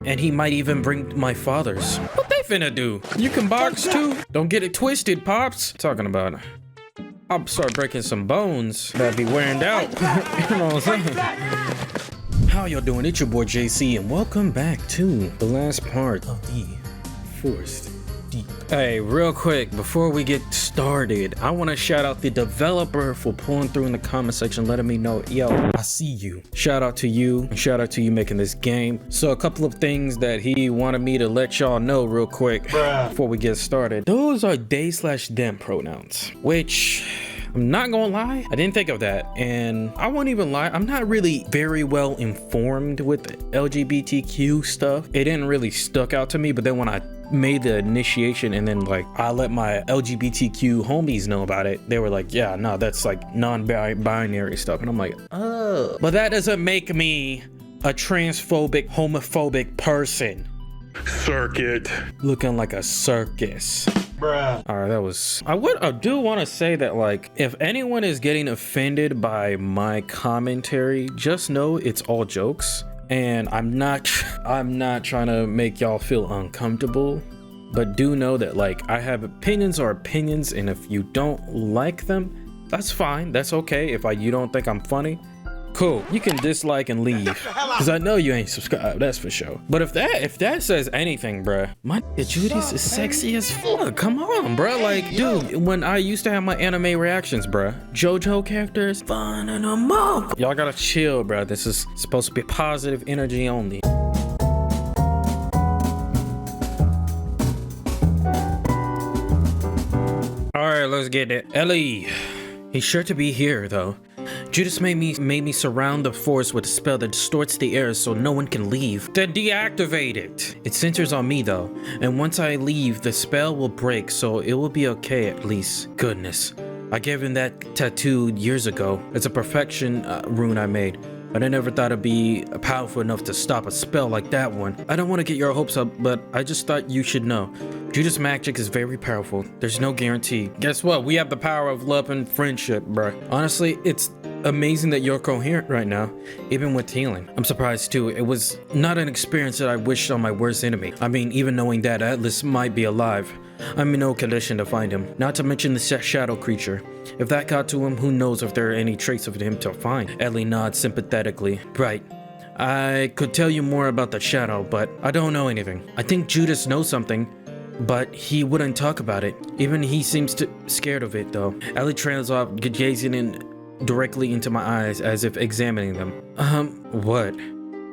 And he might even bring my father's. What they finna do? You can box too? Don't get it twisted, Pops. Talking about, I'll start breaking some bones that'd be wearing out. You know what I'm saying? How y'all doing? It's your boy JC, and welcome back to the last part of the Forest Deep. Hey, real quick, before we get started, I want to shout out the developer for pulling through in the comment section, letting me know, yo, I see you. Shout out to you, and shout out to you making this game. So a couple of things that he wanted me to let y'all know real quick before we get started. Those are they/them pronouns, which I'm not gonna lie, I didn't think of that. And I won't even lie, I'm not really very well informed with LGBTQ stuff. It didn't really stuck out to me, but then when I made the initiation and then like I let my LGBTQ homies know about it, they were like, yeah, no, that's like non-binary stuff. And I'm like, oh, but that doesn't make me a transphobic, homophobic person. Circuit. Looking like a circus. Bruh. All right, that was. I do want to say that, like, if anyone is getting offended by my commentary, just know it's all jokes, and I'm not trying to make y'all feel uncomfortable, but do know that, like, I have opinions are opinions, and if you don't like them, that's fine. That's okay. If you don't think I'm funny, cool, you can dislike and leave, because I know you ain't subscribed, that's for sure. But if that says anything, bruh, my Judas is sexy as fuck. Come on, bruh. Like, dude, when I used to have my anime reactions, bruh, JoJo characters, fun and a monk. Y'all gotta chill, bruh. This is supposed to be positive energy only. All right, let's get it. Ellie, he's sure to be here, though. Judas made me surround the forest with a spell that distorts the air so no one can leave. Then deactivate it. It centers on me though, and once I leave, the spell will break, so it will be okay at least. Goodness, I gave him that tattoo years ago. It's a perfection rune I made, but I never thought it'd be powerful enough to stop a spell like that one. I don't want to get your hopes up, but I just thought you should know. Judas' magic is very powerful. There's no guarantee. Guess what? We have the power of love and friendship, bruh. Honestly, it's amazing that you're coherent right now, even with healing. I'm surprised too. It was not an experience that I wished on my worst enemy. I mean, even knowing that Atlas might be alive, I'm in no condition to find him. Not to mention the shadow creature. If that got to him, who knows if there are any trace of him to find. Ellie nods sympathetically. Right. I could tell you more about the shadow, but I don't know anything. I think Judas knows something, but he wouldn't talk about it. Even he seems scared of it though. Ellie trails off, gazing directly into my eyes as if examining them. What?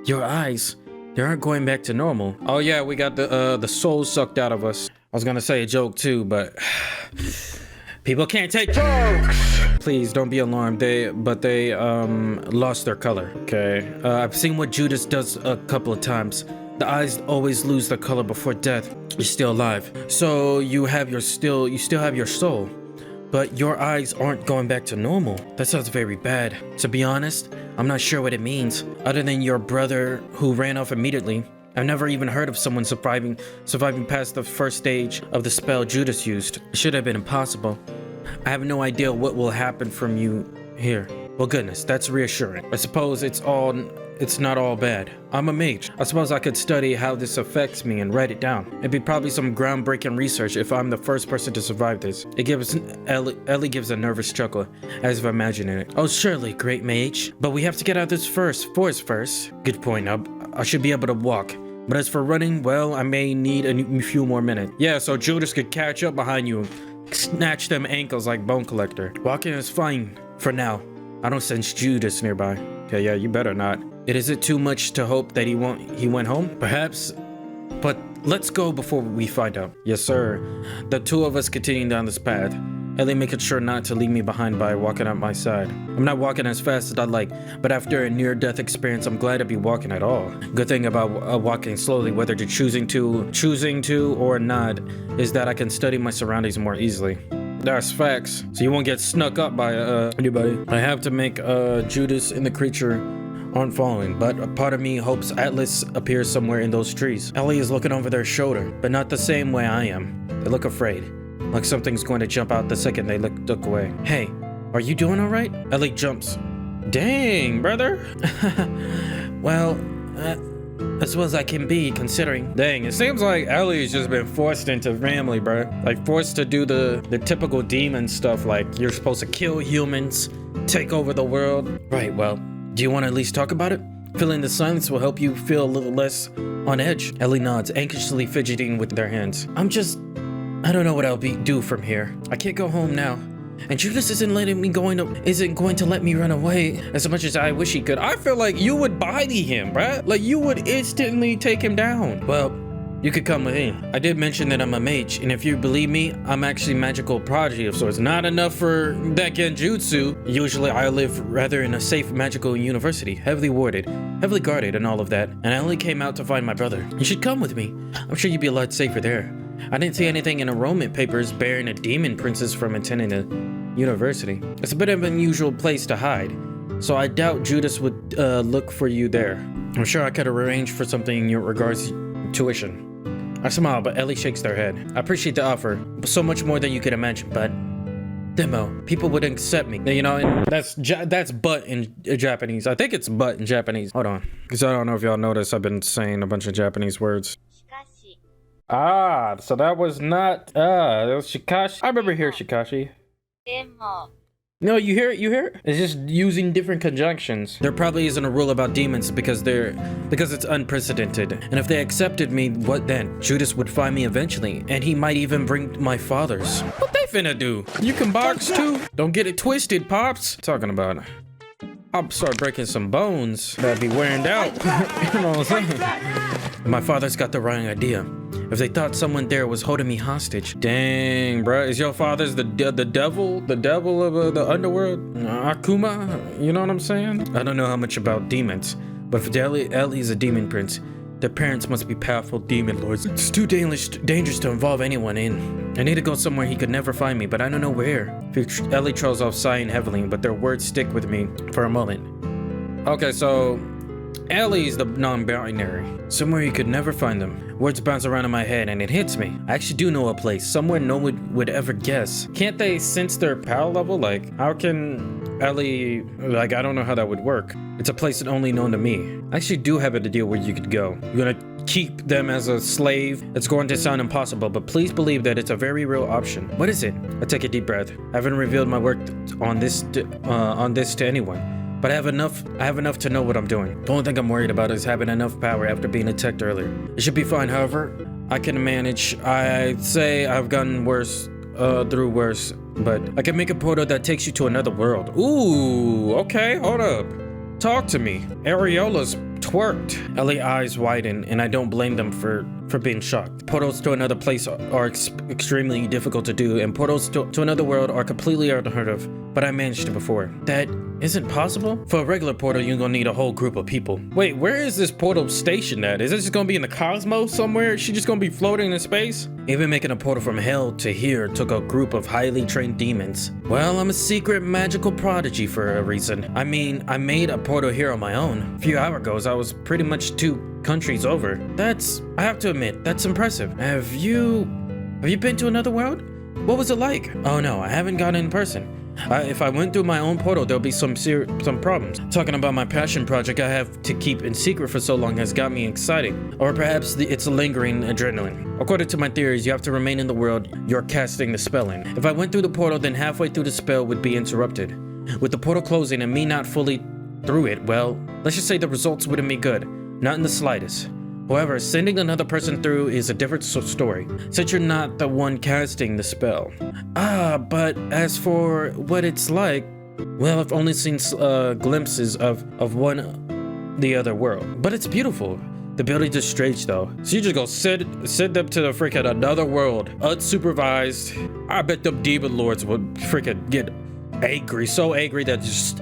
Your eyes? They aren't going back to normal. Oh yeah, we got the soul sucked out of us. I was gonna say a joke too, but people can't take jokes. Please don't be alarmed. They lost their color. Okay. I've seen what Judas does a couple of times. The eyes always lose their color before death. You're still alive, so you still have your soul. But your eyes aren't going back to normal. That sounds very bad. To be honest, I'm not sure what it means. Other than your brother who ran off immediately, I've never even heard of someone surviving past the first stage of the spell Judas used. It should have been impossible. I have no idea what will happen from you here. Well, goodness, that's reassuring. I suppose it's not all bad. I'm a mage. I suppose I could study how this affects me and write it down. It'd be probably some groundbreaking research if I'm the first person to survive this. Ellie gives a nervous chuckle, as if imagining it. Oh, surely, great mage. But we have to get out of this forest first. Good point. I should be able to walk. But as for running, well, I may need a few more minutes. Yeah, so Judas could catch up behind you and snatch them ankles like Bone Collector. Walking is fine for now. I don't sense Judas nearby. Okay, yeah, you better not. Is it too much to hope that he went home? Perhaps, but let's go before we find out. Yes, sir. The two of us continuing down this path. Ellie making sure not to leave me behind by walking at my side. I'm not walking as fast as I'd like, but after a near-death experience, I'm glad to be walking at all. Good thing about walking slowly, whether you're choosing to or not, is that I can study my surroundings more easily. That's facts. So you won't get snuck up by anybody. I have to make Judas and the creature aren't following, but a part of me hopes Atlas appears somewhere in those trees. Ellie is looking over their shoulder, but not the same way I am. They look afraid, like something's going to jump out the second they look away. Hey, are you doing all right? Ellie jumps. Dang, brother. Well, as well as I can be, considering. Dang, it seems like Ellie's just been forced into family, bro. Like, forced to do the typical demon stuff, like you're supposed to kill humans, take over the world. Right, well, do you want to at least talk about it? Feeling the silence will help you feel a little less on edge. Ellie nods, anxiously fidgeting with their hands. I don't know what I'll do from here. I can't go home now. And Judas isn't going to let me run away as much as I wish he could. I feel like you would body him, bruh. Like, you would instantly take him down. Well, you could come with me. I did mention that I'm a mage, and if you believe me, I'm actually magical prodigy of sorts. Not enough for that genjutsu. Usually I live rather in a safe magical university, heavily warded, heavily guarded, and all of that. And I only came out to find my brother. You should come with me. I'm sure you'd be a lot safer there. I didn't see anything in enrollment papers bearing a demon princess from attending a university. It's a bit of an unusual place to hide, so I doubt Judas would look for you there. I'm sure I could arrange for something in your regards to tuition. I smile, but Ellie shakes their head. I appreciate the offer, but so much more than you could imagine, but demo, people would accept me. You know, and that's but in Japanese. I think it's but in Japanese. Hold on, because I don't know if y'all noticed, I've been saying a bunch of Japanese words. Ah, so that was not, that was Shikashi. I remember hearing Shikashi. No, you hear it? It's just using different conjunctions. There probably isn't a rule about demons because it's unprecedented. And if they accepted me, what then? Judas would find me eventually, and he might even bring my father's. What they finna do? You can box too? Don't get it twisted, Pops. Talking about, I'll start breaking some bones that'd be wearing out. You know what I'm saying? My father's got the wrong idea. If they thought someone there was holding me hostage. Dang, bruh. Is your father's the devil? The devil of the underworld? Akuma? You know what I'm saying? I don't know how much about demons, but if Ellie's a demon prince, their parents must be powerful demon lords. It's too dangerous to involve anyone in. I need to go somewhere he could never find me, but I don't know where. Ellie trails off sighing heavily, but their words stick with me for a moment. Okay, so Ellie's the non-binary. Somewhere you could never find them. Words bounce around in my head and it hits me. I actually do know a place, somewhere no one would ever guess. Can't they sense their power level? Like, how can Ellie, like, I don't know how that would work. It's a place only known to me. I actually do have a deal where you could go. You're gonna keep them as a slave. It's going to sound impossible, but please believe that it's a very real option. What is it? I take a deep breath. I haven't revealed my work on this to anyone. But I have enough to know what I'm doing. The only thing I'm worried about is having enough power after being attacked earlier. It should be fine, however. I can manage. I'd say I've gotten worse, through worse. But I can make a portal that takes you to another world. Ooh, okay, hold up. Talk to me. Areola's twerked. Ellie eyes widen, and I don't blame them for being shocked. Portals to another place are extremely difficult to do, and portals to another world are completely unheard of. But I managed it before. That isn't possible? For a regular portal, you're gonna need a whole group of people. Wait, where is this portal stationed at? Is it just gonna be in the cosmos somewhere? Is she just gonna be floating in space? Even making a portal from hell to here took a group of highly trained demons. Well, I'm a secret magical prodigy for a reason. I mean, I made a portal here on my own. A few hours ago, I was pretty much 2 countries over. I have to admit, that's impressive. Have you been to another world? What was it like? Oh no, I haven't gone in person. If I went through my own portal, there'll be some problems. Talking about my passion project I have to keep in secret for so long has got me excited. Or perhaps it's a lingering adrenaline. According to my theories, you have to remain in the world you're casting the spell in. If I went through the portal, then halfway through the spell would be interrupted. With the portal closing and me not fully through it, well, let's just say the results wouldn't be good. Not in the slightest. However, sending another person through is a different story, since you're not the one casting the spell. But as for what it's like, well, I've only seen glimpses of the other world. But it's beautiful. The buildings are strange though. So you just go send them to the freaking another world, unsupervised. I bet them demon lords would freaking get angry, so angry that just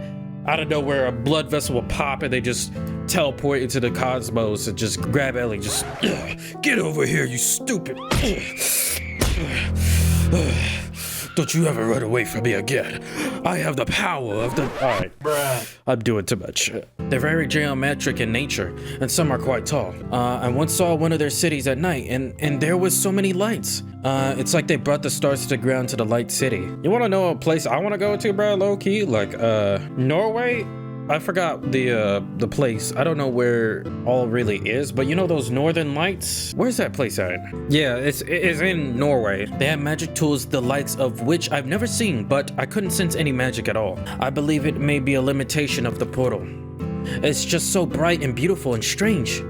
out of nowhere a blood vessel will pop and they just teleport into the cosmos and just grab Ellie. Just get over here, you stupid. Don't you ever run away from me again. I have the power of the... Alright, I'm doing too much. They're very geometric in nature, and some are quite tall. I once saw one of their cities at night, and there was so many lights. It's like they brought the stars to the ground to the light city. You wanna know a place I wanna go to, bro, low-key? Like, Norway? I forgot the place. I don't know where all really is, but you know those northern lights? Where's that place at? Yeah, it's in Norway. They have magic tools the likes of which I've never seen, but I couldn't sense any magic at all. I believe it may be a limitation of the portal. It's just so bright and beautiful and strange.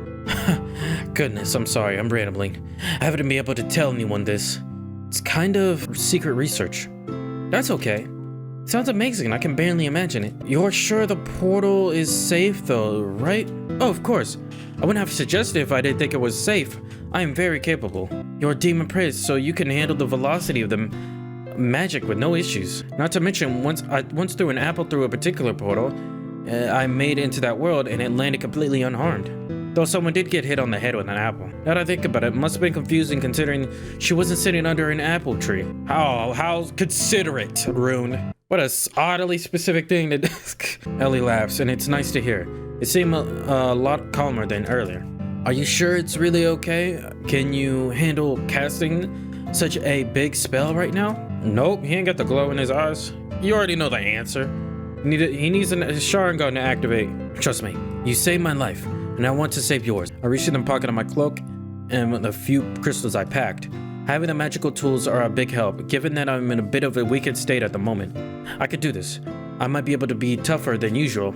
Goodness, I'm sorry, I'm rambling. I haven't been able to tell anyone this. It's kind of secret research. That's okay. Sounds amazing, I can barely imagine it. You're sure the portal is safe though, right? Oh, of course. I wouldn't have suggested it if I didn't think it was safe. I am very capable. You're a demon prince, so you can handle the velocity of the magic with no issues. Not to mention, once threw an apple through a particular portal, I made it into that world and it landed completely unharmed. Though someone did get hit on the head with an apple. Now that I think about it, it must have been confusing considering she wasn't sitting under an apple tree. How considerate, Rune. What a oddly specific thing to Ellie laughs, and it's nice to hear. It seemed a lot calmer than earlier. Are you sure it's really okay? Can you handle casting such a big spell right now? Nope, he ain't got the glow in his eyes. You already know the answer. He needs a Sharingan to activate. Trust me, you saved my life, and I want to save yours. I reached in the pocket of my cloak, and with a few crystals I packed. Having the magical tools are a big help, given that I'm in a bit of a weakened state at the moment. I could do this. I might be able to be tougher than usual.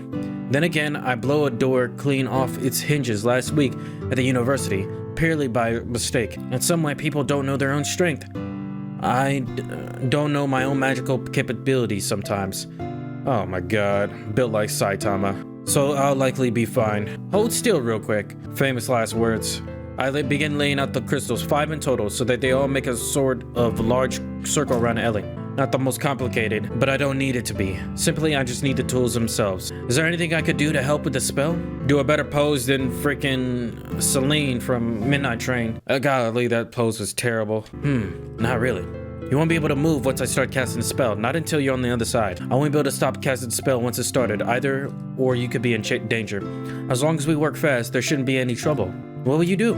Then again, I blew a door clean off its hinges last week at the university, purely by mistake. In some way, people don't know their own strength. I don't know my own magical capabilities sometimes. Oh my god, built like Saitama. So I'll likely be fine. Hold still real quick. Famous last words. I begin laying out the crystals, 5 in total, so that they all make a sort of large circle around Ellie. Not the most complicated, but I don't need it to be. Simply, I just need the tools themselves. Is there anything I could do to help with the spell? Do a better pose than freaking Celine from Midnight Train. Golly, that pose was terrible. Not really. You won't be able to move once I start casting the spell, not until you're on the other side. I won't be able to stop casting the spell once it started, either, or you could be in danger. As long as we work fast, there shouldn't be any trouble. What will you do?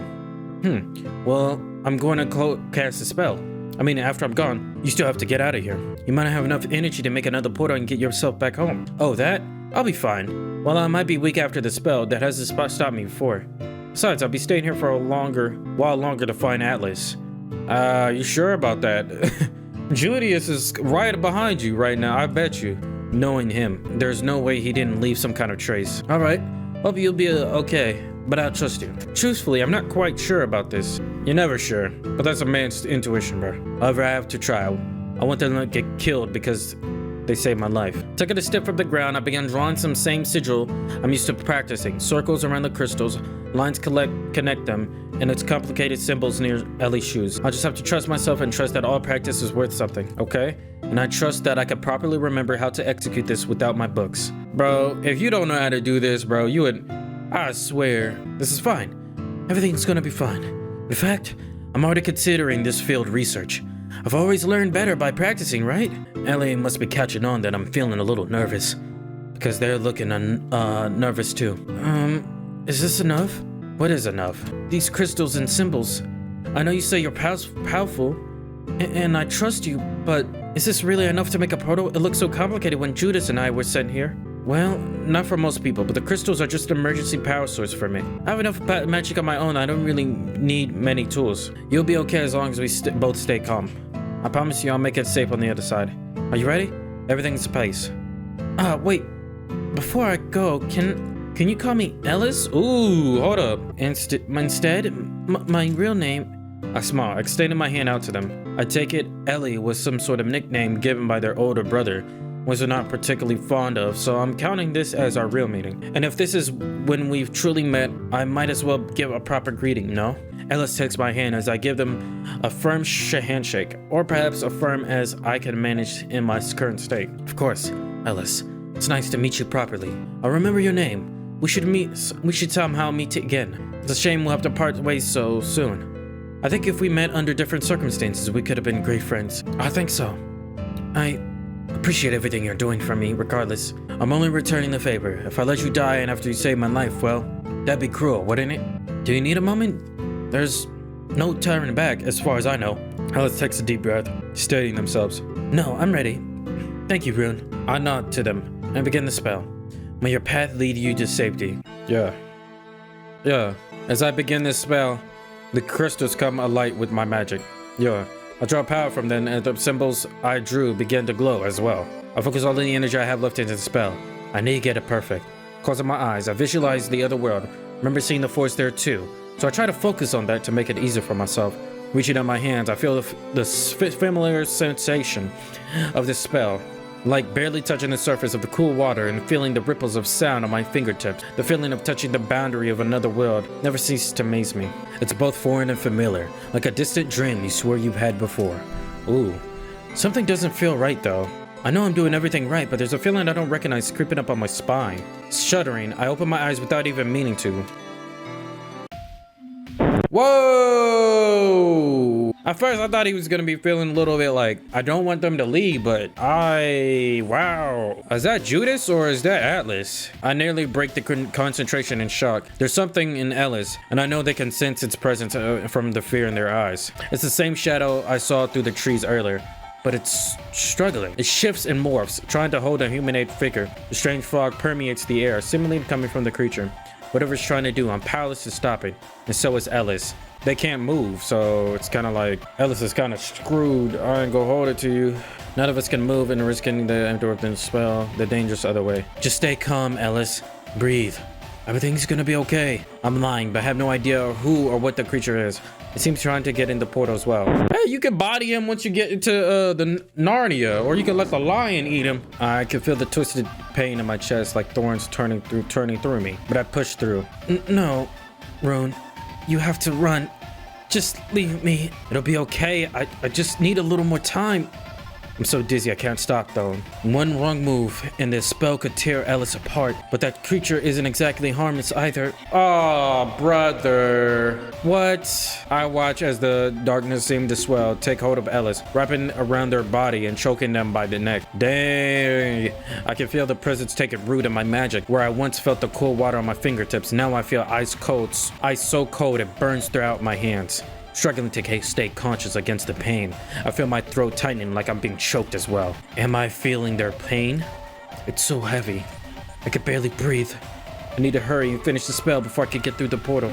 Well, I'm going to cast a spell. I mean, after I'm gone, you still have to get out of here. You might not have enough energy to make another portal and get yourself back home. Oh, that? I'll be fine. Well, I might be weak after the spell. That hasn't stopped me before. Besides, I'll be staying here for a while longer to find Atlas. You sure about that? Julius is right behind you right now, I bet you. Knowing him, there's no way he didn't leave some kind of trace. Alright, hope you'll be okay. But I'll trust you. Truthfully, I'm not quite sure about this. You're never sure, but that's a man's intuition, bro. However, I have to try. I want them to not get killed because they saved my life. Took it a step from the ground, I began drawing some same sigil I'm used to practicing. Circles around the crystals, lines connect them, and it's complicated symbols near Ellie's shoes. I'll just have to trust myself and trust that all practice is worth something, okay? And I trust that I could properly remember how to execute this without my books. Bro, if you don't know how to do this, bro, you would... I swear, this is fine. Everything's gonna be fine. In fact, I'm already considering this field research. I've always learned better by practicing, right? Ellie must be catching on that I'm feeling a little nervous. Because they're looking nervous too. Is this enough? What is enough? These crystals and symbols. I know you say you're powerful, and I trust you, but is this really enough to make a portal? It looks so complicated when Judas and I were sent here. Well, not for most people, but the crystals are just an emergency power source for me. I have enough magic on my own, I don't really need many tools. You'll be okay as long as we both stay calm. I promise you I'll make it safe on the other side. Are you ready? Everything's in place. Wait. Before I go, can you call me Ellis? Ooh, hold up. Instead, my real name... I smile, extending my hand out to them. I take it Ellie was some sort of nickname given by their older brother, was not particularly fond of, so I'm counting this as our real meeting. And if this is when we've truly met, I might as well give a proper greeting, no? Ellis takes my hand as I give them a firm handshake, or perhaps as firm as I can manage in my current state. Of course, Ellis, it's nice to meet you properly. I'll remember your name. We should somehow meet again. It's a shame we'll have to part ways so soon. I think if we met under different circumstances, we could have been great friends. I think so. I appreciate everything you're doing for me, regardless. I'm only returning the favor. If I let you die and after you save my life, well, that'd be cruel, wouldn't it? Do you need a moment? There's no turning back, as far as I know. Alice takes a deep breath, steadying themselves. No, I'm ready. Thank you, Rune. I nod to them and begin the spell. May your path lead you to safety. Yeah. Yeah. As I begin this spell, the crystals come alight with my magic. Yeah. I draw power from them, and the symbols I drew begin to glow as well. I focus all the energy I have left into the spell. I need to get it perfect. Closing my eyes, I visualize the other world. Remember seeing the forest there too. So I try to focus on that to make it easier for myself. Reaching out my hands, I feel the familiar sensation of this spell. Like barely touching the surface of the cool water and feeling the ripples of sound on my fingertips. The feeling of touching the boundary of another world never ceases to amaze me. It's both foreign and familiar, like a distant dream you swear you've had before. Ooh, something doesn't feel right though. I know I'm doing everything right, but there's a feeling I don't recognize creeping up on my spine. Shuddering, I open my eyes without even meaning to. Whoa! At first I thought he was gonna be feeling a little bit like, I don't want them to leave, but wow. Is that Judas or is that Atlas? I nearly break the concentration in shock. There's something in Ellis, and I know they can sense its presence from the fear in their eyes. It's the same shadow I saw through the trees earlier, but it's struggling. It shifts and morphs, trying to hold a humanoid figure. The strange fog permeates the air, seemingly coming from the creature. Whatever it's trying to do, I'm powerless to stop it. And so is Ellis. They can't move, so it's kind of like Ellis is kind of screwed. I ain't gonna hold it to you. None of us can move and risking the endorphin spell the dangerous other way. Just stay calm, Ellis. Breathe. Everything's gonna be okay. I'm lying, but I have no idea who or what the creature is. It seems trying to get in the portal as well. Hey, you can body him once you get into the Narnia, or you can let the lion eat him. I can feel the twisted pain in my chest, like thorns turning through me. But I push through. No, Roan, you have to run. Just leave me. It'll be okay. I just need a little more time. I'm so dizzy I can't stop though. One wrong move and this spell could tear Ellis apart, but that creature isn't exactly harmless either. Oh, brother. What? I watch as the darkness seemed to swell, take hold of Ellis, wrapping around their body and choking them by the neck. Dang. I can feel the presence taking root in my magic. Where I once felt the cool water on my fingertips, now I feel ice so cold it burns throughout my hands. Struggling to stay conscious against the pain. I feel my throat tightening like I'm being choked as well. Am I feeling their pain? It's so heavy. I can barely breathe. I need to hurry and finish the spell before I can get through the portal.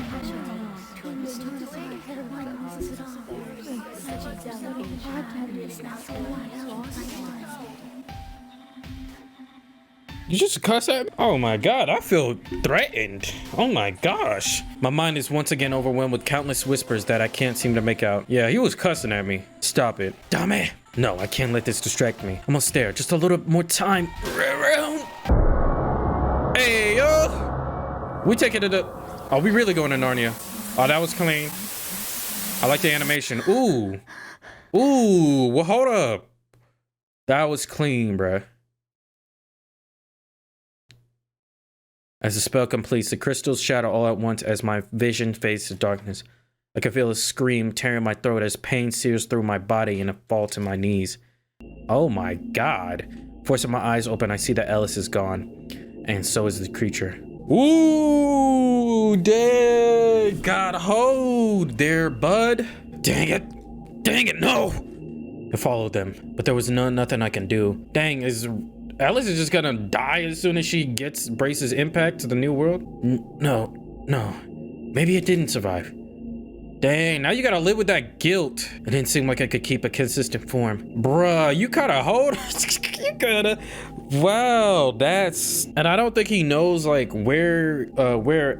You just cuss at me? Oh my god, I feel threatened. Oh my gosh. My mind is once again overwhelmed with countless whispers that I can't seem to make out. Yeah, he was cussing at me. Stop it. Dame. No, I can't let this distract me. I'm almost there. Just a little more time. Hey, yo. We taking it up. Are we really going to Narnia? Oh, that was clean. I like the animation. Ooh. Ooh. Well, hold up. That was clean, bruh. As the spell completes, the crystals shatter all at once as my vision fades to darkness. I can feel a scream tearing my throat as pain sears through my body and a fall to my knees. Oh my god. Forcing my eyes open, I see that Ellis is gone. And so is the creature. Ooh, dang. Got hold there, bud. Dang it. Dang it, no. I followed them, but there was nothing I can do. Dang, Ellis is just gonna die as soon as she braces impact to the new world? No. Maybe it didn't survive. Dang, now you gotta live with that guilt. It didn't seem like I could keep a consistent form. Bruh, you gotta hold. You gotta. Wow, that's. And I don't think he knows like where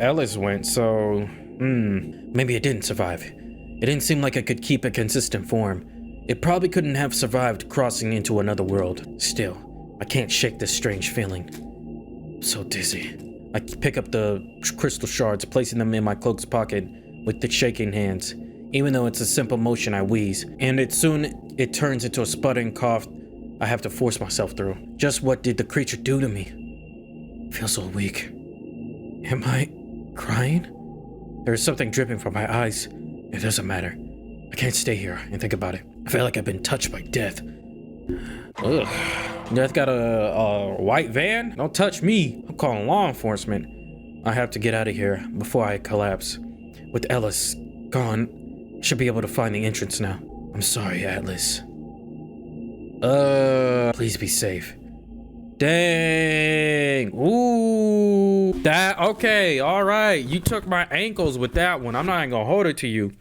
Ellis went. So, maybe it didn't survive. It didn't seem like I could keep a consistent form. It probably couldn't have survived crossing into another world. Still, I can't shake this strange feeling. I'm so dizzy. I pick up the crystal shards, placing them in my cloak's pocket with the shaking hands. Even though it's a simple motion, I wheeze, and it turns into a sputtering cough I have to force myself through. Just what did the creature do to me? I feel so weak. Am I crying? There is something dripping from my eyes. It doesn't matter. I can't stay here and think about it. I feel like I've been touched by death. Ugh. Death got a white van? Don't touch me. I'm calling law enforcement. I have to get out of here before I collapse. With Ellis gone, should be able to find the entrance now. I'm sorry, Atlas. Please be safe. Dang. Ooh. That, okay, all right. You took my ankles with that one. I'm not even gonna hold it to you.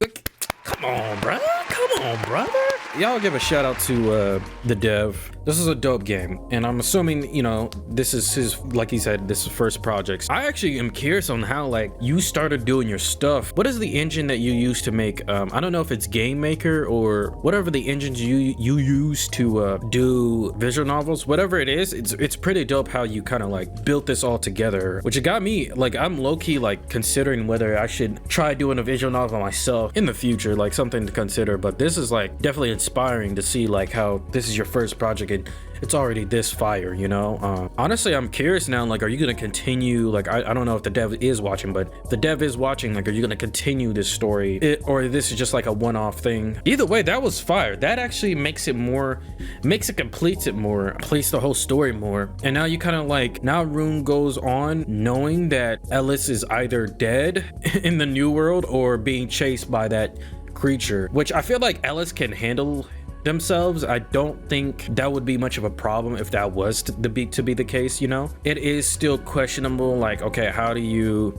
Come on, brother. Come on, brother. Y'all give a shout out to the dev. This is a dope game, and I'm assuming, you know, this is his, like he said, this is first project. I actually am curious on how, like, you started doing your stuff. What is the engine that you use to make, I don't know if it's Game Maker or whatever the engines you use to do visual novels, whatever it is, it's pretty dope how you kind of like built this all together, which it got me, like, I'm low-key like considering whether I should try doing a visual novel myself in the future, like something to consider. But this is like definitely inspiring to see like how this is your first project and it's already this fire, you know. Honestly, I'm curious now, like, are you gonna continue, like, I don't know if the dev is watching, but if the dev is watching, like, are you gonna continue this story, or this is just like a one-off thing? Either way, that was fire. That actually makes it more, completes it more, completes the whole story more. And now you kind of like, now Rune goes on knowing that Ellis is either dead in the new world or being chased by that creature, which I feel like Ellis can handle themselves. I don't think that would be much of a problem if that was to be the case, you know. It is still questionable, like, okay, how do you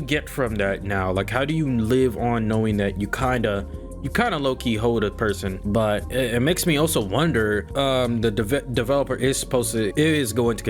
get from that now? Like, how do you live on knowing that you kind of low-key hold a person? But it makes me also wonder, the developer is going to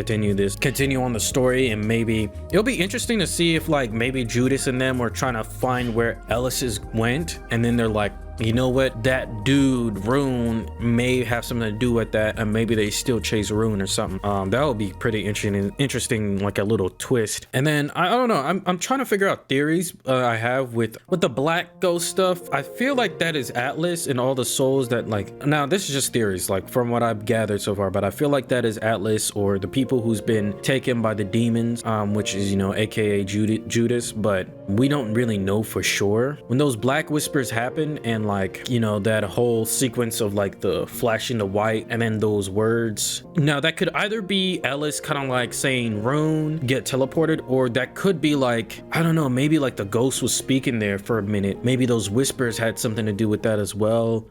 continue on the story, and maybe it'll be interesting to see if, like, maybe Judas and them were trying to find where Ellis's went, and then they're like, you know what, that dude Rune may have something to do with that, and maybe they still chase Rune or something. That would be pretty interesting, like a little twist. And then I don't know, I'm trying to figure out theories I have with the black ghost stuff. I feel like that is Atlas and all the souls that, like, now this is just theories, like from what I've gathered so far, but I feel like that is Atlas or the people who's been taken by the demons, which is, you know, aka Judas, but we don't really know for sure. When those black whispers happen, and like, you know, that whole sequence of like the flashing the white and then those words, now that could either be Ellis kind of like saying Rune get teleported, or that could be like, I don't know, maybe like the ghost was speaking there for a minute. Maybe those whispers had something to do with that as well.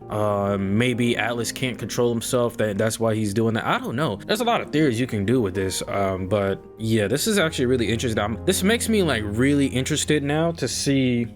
Maybe Atlas can't control himself, that's why he's doing that. I don't know, there's a lot of theories you can do with this. But yeah, this is actually really interesting. This makes me like really interested now to see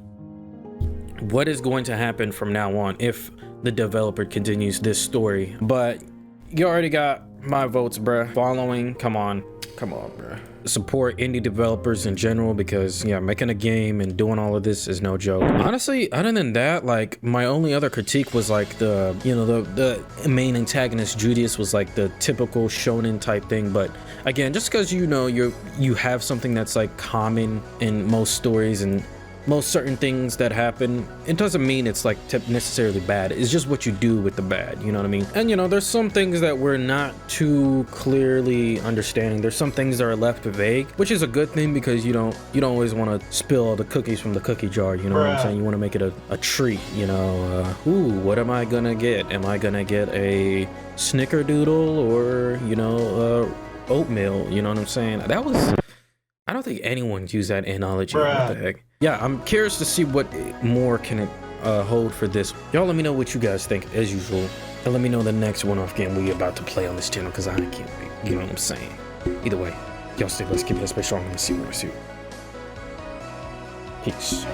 what is going to happen from now on if the developer continues this story. But you already got my votes, bruh. Following, come on, bruh. Support indie developers in general, because yeah, making a game and doing all of this is no joke. Honestly, other than that, like, my only other critique was like the, you know, the main antagonist Judas was like the typical shonen type thing. But again, just because, you know, you have something that's like common in most stories and most certain things that happen, it doesn't mean it's like necessarily bad. It's just what you do with the bad, you know what I mean? And you know, there's some things that we're not too clearly understanding. There's some things that are left vague, which is a good thing, because you don't always want to spill all the cookies from the cookie jar, you know what I'm saying? You want to make it a treat, you know. Ooh, what am I gonna get? Am I gonna get a snickerdoodle or, you know, oatmeal? You know what I'm saying? That was, I don't think anyone's used that analogy. What the heck? Yeah, I'm curious to see what more can it hold for this. Y'all let me know what you guys think, as usual. And let me know the next one-off game we about to play on this channel, because I can't wait. You know what I'm saying? Either way, y'all stay blessed, keep it stay strong, and see you. Peace.